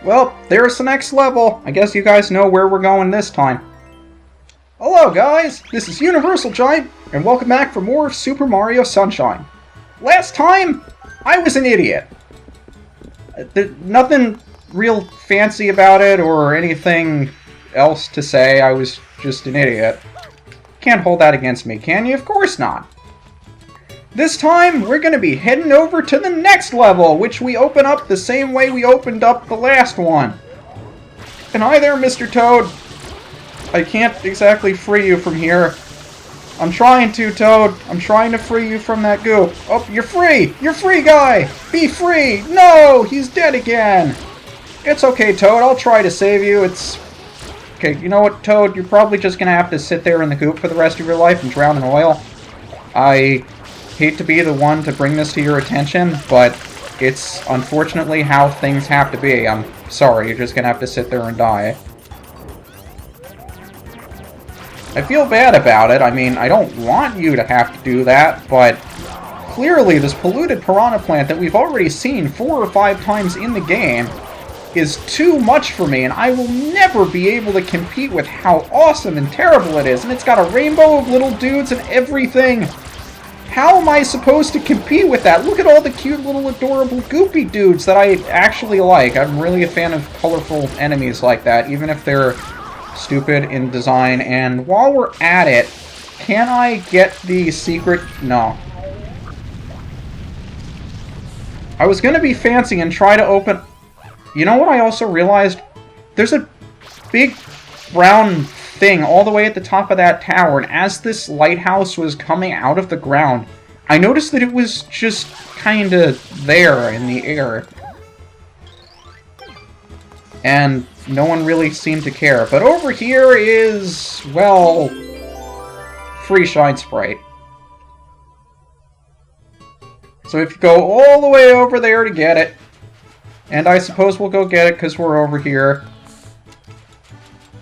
Well, there's the next level. I guess you guys know where we're going this time. Hello guys, this is UniversalGiant, and welcome back for more Super Mario Sunshine. Last time, I was an idiot. Nothing real fancy about it or anything else to say, I was just an idiot. Can't hold that against me, can you? Of course not. This time, we're going to be heading over to the next level, which we open up the same way we opened up the last one. And hi there, Mr. Toad. I can't exactly free you from here. I'm trying to, Toad. I'm trying to free you from that goo. Oh, you're free! You're free, guy! Be free! No! He's dead again! It's okay, Toad. I'll try to save you. It's... Okay, you know what, Toad? You're probably just gonna have to sit there in the goop for the rest of your life and drown in oil. I hate to be the one to bring this to your attention, but it's unfortunately how things have to be. I'm sorry, you're just gonna have to sit there and die. I feel bad about it. I mean, I don't want you to have to do that, but clearly this polluted piranha plant that we've already seen 4 or 5 times in the game is too much for me, and I will never be able to compete with how awesome and terrible it is. And it's got a rainbow of little dudes and everything. How am I supposed to compete with that? Look at all the cute little adorable goopy dudes that I actually like. I'm really a fan of colorful enemies like that, even if they're stupid in design. And while we're at it, can I get the secret? No. I was going to be fancy and try to open... You know what I also realized? There's a big brown thing all the way at the top of that tower, and as this lighthouse was coming out of the ground, I noticed that it was just kinda there in the air. And no one really seemed to care. But over here is, well, free Shine Sprite. So if you go all the way over there to get it, and I suppose we'll go get it because we're over here.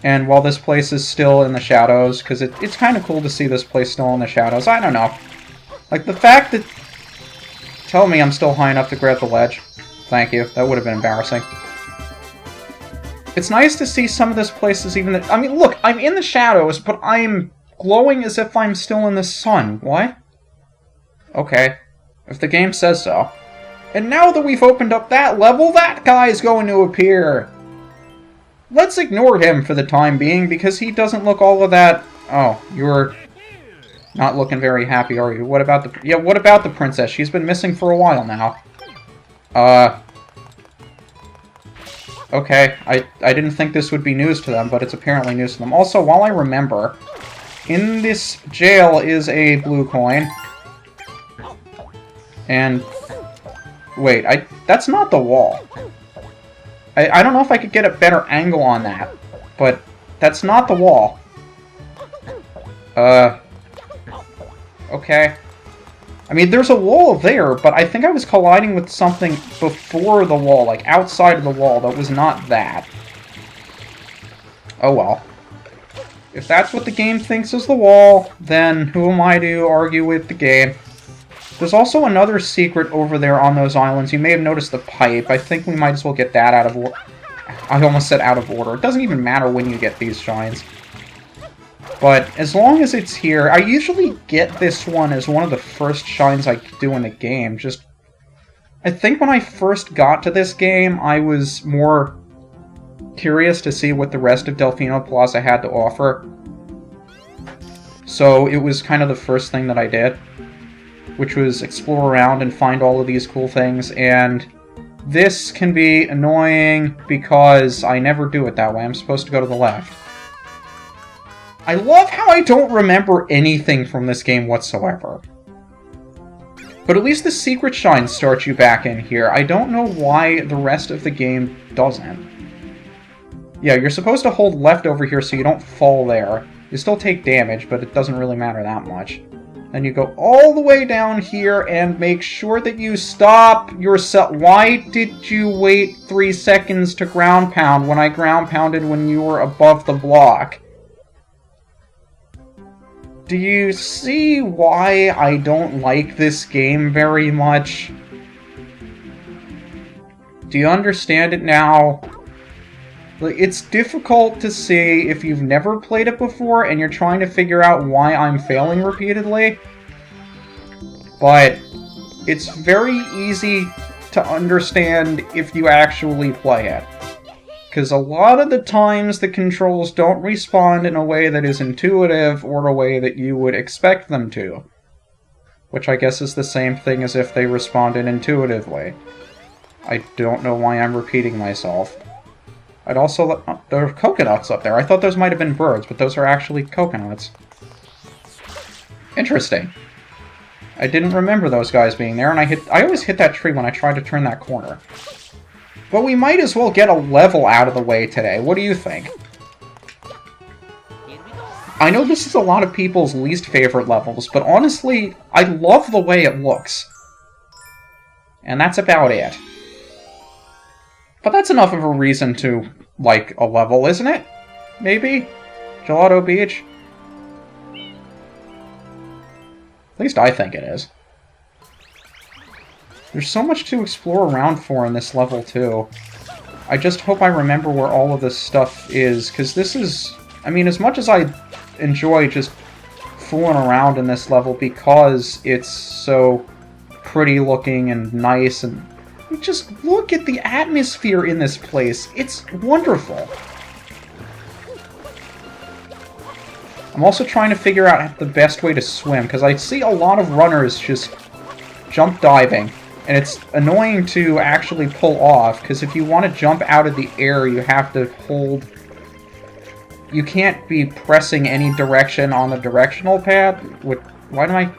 And while this place is still in the shadows, because it's kind of cool to see this place still in the shadows. I don't know. Like, the fact that... Tell me I'm still high enough to grab the ledge. Thank you. That would have been embarrassing. It's nice to see some of this place is even... I mean, look, I'm in the shadows, but I'm glowing as if I'm still in the sun. What? Okay. If the game says so. And now that we've opened up that level, that guy is going to appear. Let's ignore him for the time being, because he doesn't look all of that... Oh, you're not looking very happy, are you? What about the... Yeah, what about the princess? She's been missing for a while now. Okay, I didn't think this would be news to them, but it's apparently news to them. Also, while I remember, in this jail is a blue coin. And... Wait, that's not the wall. I don't know if I could get a better angle on that, but that's not the wall. Okay. I mean, there's a wall there, but I think I was colliding with something before the wall, like outside of the wall, that was not that. Oh well. If that's what the game thinks is the wall, then who am I to argue with the game? There's also another secret over there on those islands. You may have noticed the pipe. I think we might as well get that out of order. I almost said out of order. It doesn't even matter when you get these shines. But as long as it's here, I usually get this one as one of the first shines I do in the game. Just, I think when I first got to this game, I was more curious to see what the rest of Delfino Plaza had to offer. So it was kind of the first thing that I did, which was explore around and find all of these cool things, and this can be annoying because I never do it that way. I'm supposed to go to the left. I love how I don't remember anything from this game whatsoever. But at least the secret shine starts you back in here. I don't know why the rest of the game doesn't. Yeah, you're supposed to hold left over here so you don't fall there. You still take damage, but it doesn't really matter that much. Then you go all the way down here and make sure that you stop yourself. Why did you wait 3 seconds to ground pound when I ground pounded when you were above the block? Do you see why I don't like this game very much? Do you understand it now? Like, it's difficult to see if you've never played it before and you're trying to figure out why I'm failing repeatedly. But it's very easy to understand if you actually play it. Because a lot of the times the controls don't respond in a way that is intuitive or a way that you would expect them to. Which I guess is the same thing as if they responded intuitively. I don't know why I'm repeating myself. I'd also... Oh, there are coconuts up there. I thought those might have been birds, but those are actually coconuts. Interesting. I didn't remember those guys being there, and I always hit that tree when I tried to turn that corner. But we might as well get a level out of the way today. What do you think? I know this is a lot of people's least favorite levels, but honestly, I love the way it looks. And that's about it. But that's enough of a reason to like a level, isn't it? Maybe? Gelato Beach? At least I think it is. There's so much to explore around for in this level, too. I just hope I remember where all of this stuff is, because this is... I mean, as much as I enjoy just fooling around in this level because it's so pretty looking and nice, and just look at the atmosphere in this place. It's wonderful. I'm also trying to figure out the best way to swim, because I see a lot of runners just jump diving, and it's annoying to actually pull off, because if you want to jump out of the air, you have to hold... You can't be pressing any direction on the directional pad. Why do I...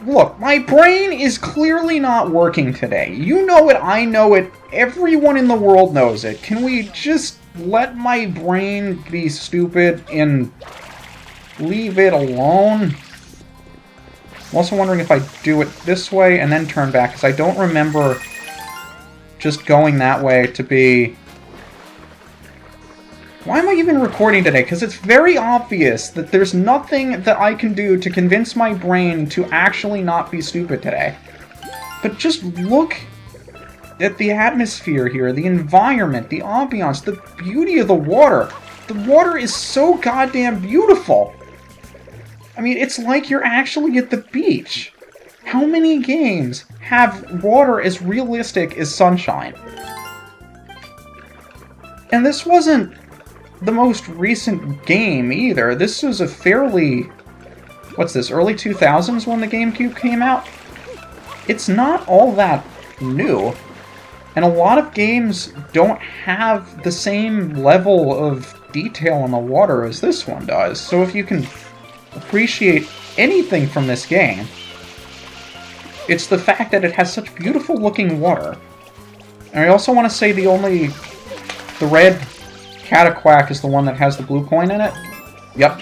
Look, my brain is clearly not working today. You know it, I know it, everyone in the world knows it. Can we just let my brain be stupid and leave it alone? I'm also wondering if I do it this way and then turn back, because I don't remember just going that way to be... Why am I even recording today? Because it's very obvious that there's nothing that I can do to convince my brain to actually not be stupid today. But just look at the atmosphere here, the environment, the ambiance, the beauty of the water. The water is so goddamn beautiful. I mean, it's like you're actually at the beach. How many games have water as realistic as sunshine? And this wasn't the most recent game either. This was a fairly... What's this, early 2000s when the GameCube came out? It's not all that new. And a lot of games don't have the same level of detail in the water as this one does. So if you can appreciate anything from this game, it's the fact that it has such beautiful looking water. And I also want to say the red Cataquack is the one that has the blue coin in it. Yep.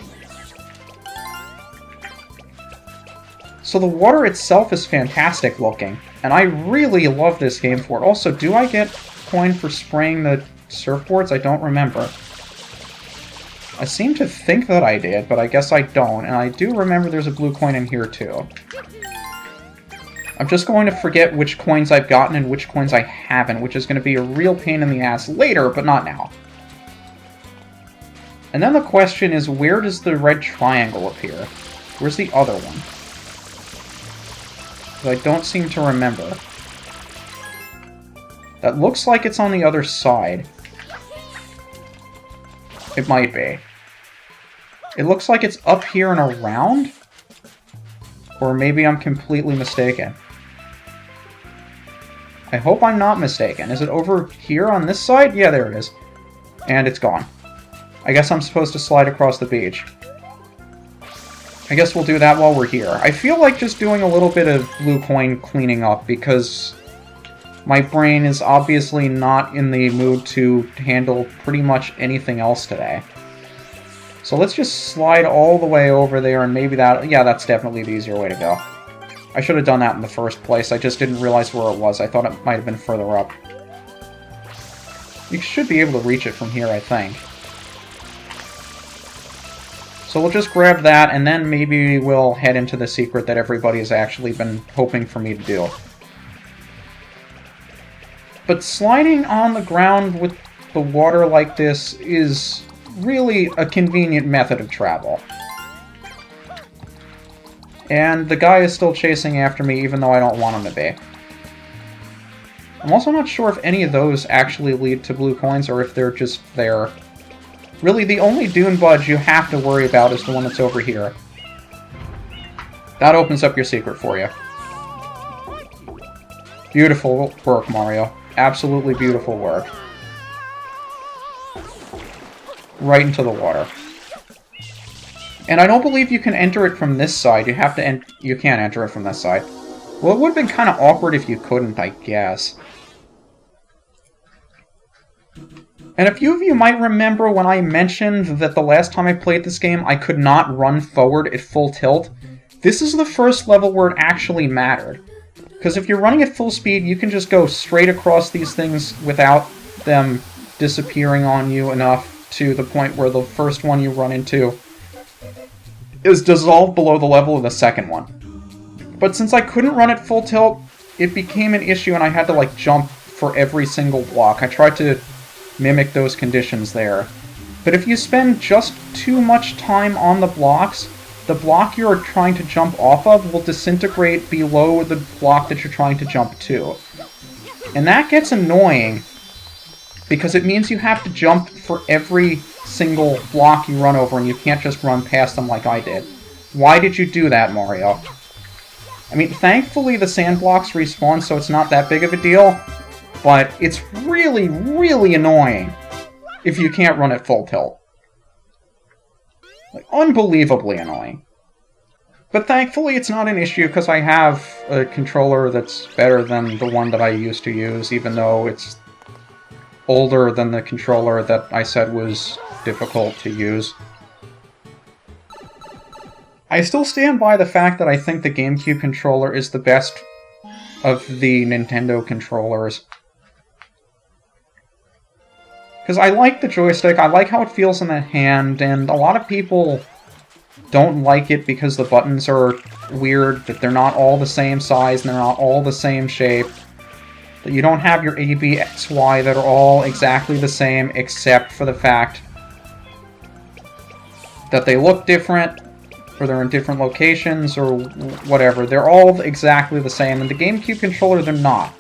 So the water itself is fantastic looking, and I really love this game for it. Also, do I get coin for spraying the surfboards? I don't remember. I seem to think that I did, but I guess I don't, and I do remember there's a blue coin in here too. I'm just going to forget which coins I've gotten and which coins I haven't, which is going to be a real pain in the ass later, but not now. And then the question is, where does the red triangle appear? Where's the other one? I don't seem to remember. That looks like it's on the other side. It might be. It looks like it's up here and around? Or maybe I'm completely mistaken. I hope I'm not mistaken. Is it over here on this side? Yeah, there it is. And it's gone. I guess I'm supposed to slide across the beach. I guess we'll do that while we're here. I feel like just doing a little bit of blue coin cleaning up, because my brain is obviously not in the mood to handle pretty much anything else today. So let's just slide all the way over there, and maybe that... Yeah, that's definitely the easier way to go. I should have done that in the first place. I just didn't realize where it was. I thought it might have been further up. You should be able to reach it from here, I think. So we'll just grab that, and then maybe we'll head into the secret that everybody has actually been hoping for me to do. But sliding on the ground with the water like this is really a convenient method of travel. And the guy is still chasing after me, even though I don't want him to be. I'm also not sure if any of those actually lead to blue coins, or if they're just there. Really, the only Dune Budge you have to worry about is the one that's over here. That opens up your secret for you. Beautiful work, Mario. Absolutely beautiful work. Right into the water. And I don't believe you can enter it from this side. You have to you can't enter it from this side. Well, it would have been kind of awkward if you couldn't, I guess. And a few of you might remember when I mentioned that the last time I played this game, I could not run forward at full tilt. This is the first level where it actually mattered. Because if you're running at full speed, you can just go straight across these things without them disappearing on you enough to the point where the first one you run into is dissolved below the level of the second one. But since I couldn't run at full tilt, it became an issue and I had to, like, jump for every single block. I tried to mimic those conditions there. But if you spend just too much time on the blocks, the block you're trying to jump off of will disintegrate below the block that you're trying to jump to. And that gets annoying, because it means you have to jump for every single block you run over, and you can't just run past them like I did. Why did you do that, Mario? I mean, thankfully the sand blocks respawn, so it's not that big of a deal, but it's really, really annoying if you can't run at full tilt. Like, unbelievably annoying. But thankfully it's not an issue, because I have a controller that's better than the one that I used to use, even though it's older than the controller that I said was difficult to use. I still stand by the fact that I think the GameCube controller is the best of the Nintendo controllers. Because I like the joystick, I like how it feels in the hand, and a lot of people don't like it because the buttons are weird, that they're not all the same size and they're not all the same shape. That you don't have your A, B, X, Y that are all exactly the same, except for the fact that they look different, or they're in different locations, or whatever. They're all exactly the same, and the GameCube controller, they're not.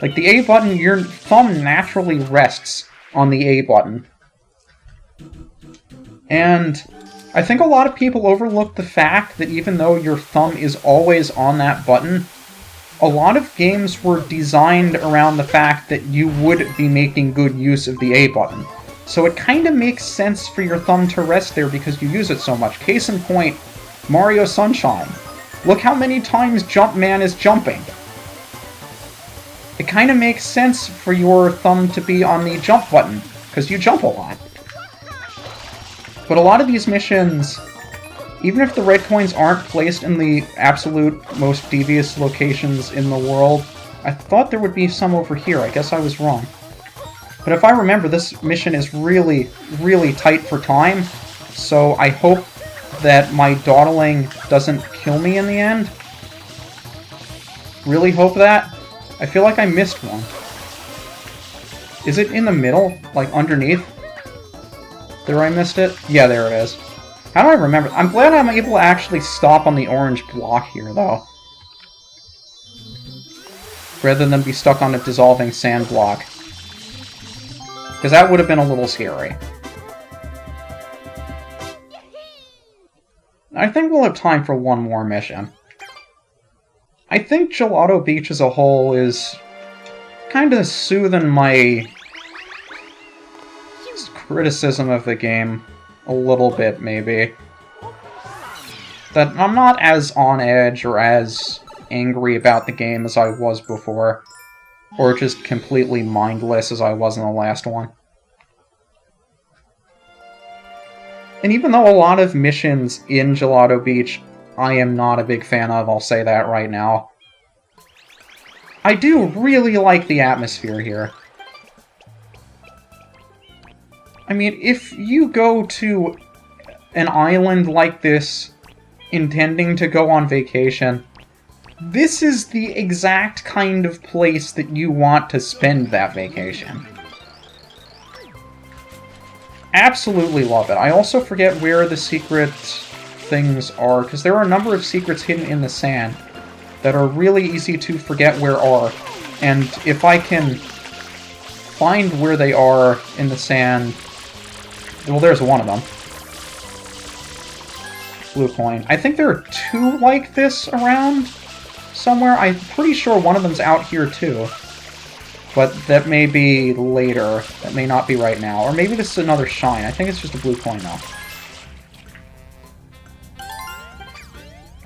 Like, the A button, your thumb naturally rests on the A button. And I think a lot of people overlook the fact that even though your thumb is always on that button, a lot of games were designed around the fact that you would be making good use of the A button. So it kind of makes sense for your thumb to rest there because you use it so much. Case in point, Mario Sunshine. Look how many times Jumpman is jumping. It kind of makes sense for your thumb to be on the jump button, because you jump a lot. But a lot of these missions, even if the red coins aren't placed in the absolute most devious locations in the world, I thought there would be some over here. I guess I was wrong. But if I remember, this mission is really, really tight for time, so I hope that my dawdling doesn't kill me in the end. Really hope that. I feel like I missed one. Is it in the middle? Like, underneath? There I missed it? Yeah, there it is. How do I remember? I'm glad I'm able to actually stop on the orange block here, though. Rather than be stuck on a dissolving sand block. Because that would have been a little scary. I think we'll have time for one more mission. I think Gelato Beach as a whole is kind of soothing my criticism of the game a little bit, maybe. That I'm not as on edge or as angry about the game as I was before, or just completely mindless as I was in the last one. And even though a lot of missions in Gelato Beach I am not a big fan of, I'll say that right now, I do really like the atmosphere here. I mean, if you go to an island like this, intending to go on vacation, this is the exact kind of place that you want to spend that vacation. absolutely love it. I also forget where the secret things are, because there are a number of secrets hidden in the sand that are really easy to forget where are. And if I can find where they are in the sand... Well, there's one of them. Blue coin. I think there are two like this around somewhere. I'm pretty sure one of them's out here too. But that may be later. That may not be right now. Or maybe this is another shine. I think it's just a blue coin though.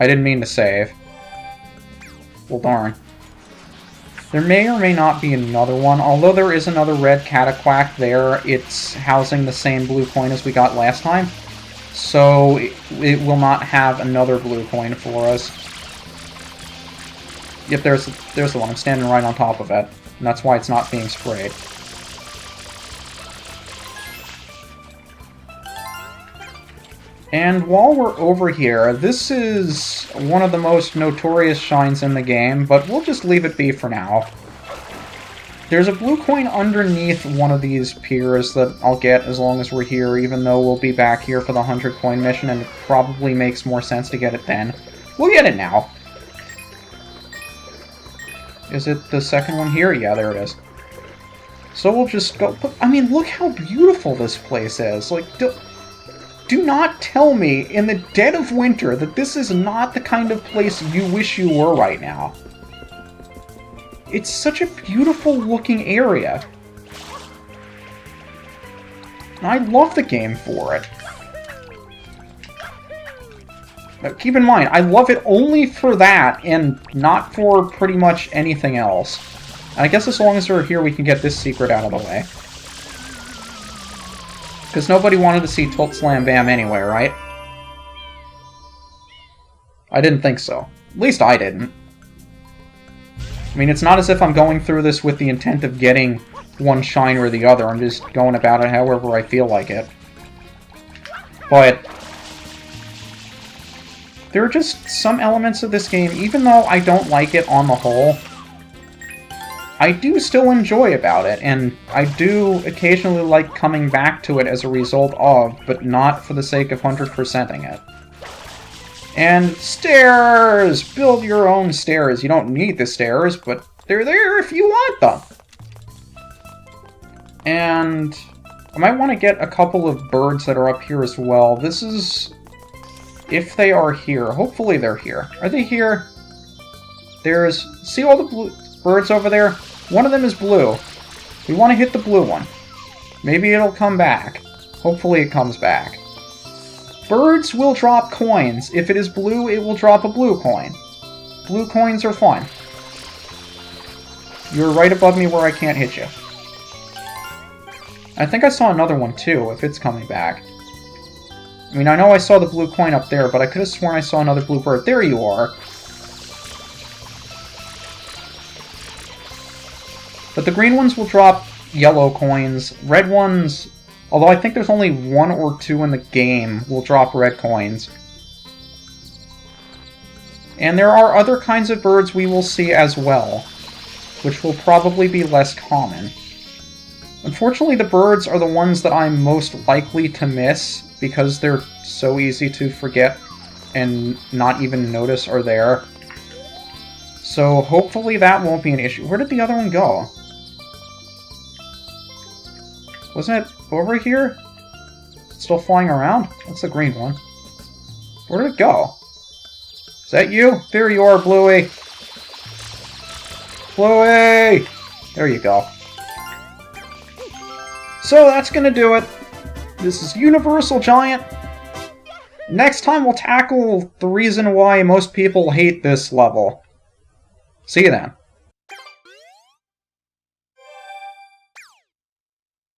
I didn't mean to save. Well, darn. There may or may not be another one. Although there is another red cataquack there, it's housing the same blue coin as we got last time. So it will not have another blue coin for us. Yep, there's the one. I'm standing right on top of it. And that's why it's not being sprayed. And while we're over here, this is one of the most notorious shines in the game, but we'll just leave it be for now. There's a blue coin underneath one of these piers that I'll get as long as we're here, even though we'll be back here for the 100 coin mission, and it probably makes more sense to get it then. We'll get it now. Is it the second one here? Yeah, there it is. So we'll just go... But, I mean, look how beautiful this place is. Like, do not tell me in the dead of winter that this is not the kind of place you wish you were right now. It's such a beautiful looking area. And I love the game for it. Now, keep in mind, I love it only for that and not for pretty much anything else. And I guess as long as we're here, we can get this secret out of the way. Because nobody wanted to see Tolt Slam Bam anyway, right? I didn't think so. At least I didn't. I mean, it's not as if I'm going through this with the intent of getting one shine or the other. I'm just going about it however I feel like it. But there are just some elements of this game, even though I don't like it on the whole, I do still enjoy about it, and I do occasionally like coming back to it as a result of, but not for the sake of 100%ing it. And stairs! Build your own stairs. You don't need the stairs, but they're there if you want them. And I might want to get a couple of birds that are up here as well. This is... if they are here. Hopefully they're here. Are they here? There's... see all the blue birds over there? One of them is blue. We want to hit the blue one. Maybe it'll come back. Hopefully it comes back. Birds will drop coins. If it is blue, it will drop a blue coin. Blue coins are fun. You're right above me where I can't hit you. I think I saw another one too, if it's coming back. I mean, I know I saw the blue coin up there, but I could have sworn I saw another blue bird. There you are! But the green ones will drop yellow coins. Red ones, although I think there's only one or two in the game, will drop red coins. And there are other kinds of birds we will see as well, which will probably be less common. Unfortunately, the birds are the ones that I'm most likely to miss, because they're so easy to forget and not even notice are there. So hopefully that won't be an issue. Where did the other one go? Wasn't it over here? Still flying around? That's the green one. Where did it go? Is that you? There you are, Bluey! Bluey! There you go. So that's gonna do it. This is UniversalGiant. Next time we'll tackle the reason why most people hate this level. See you then.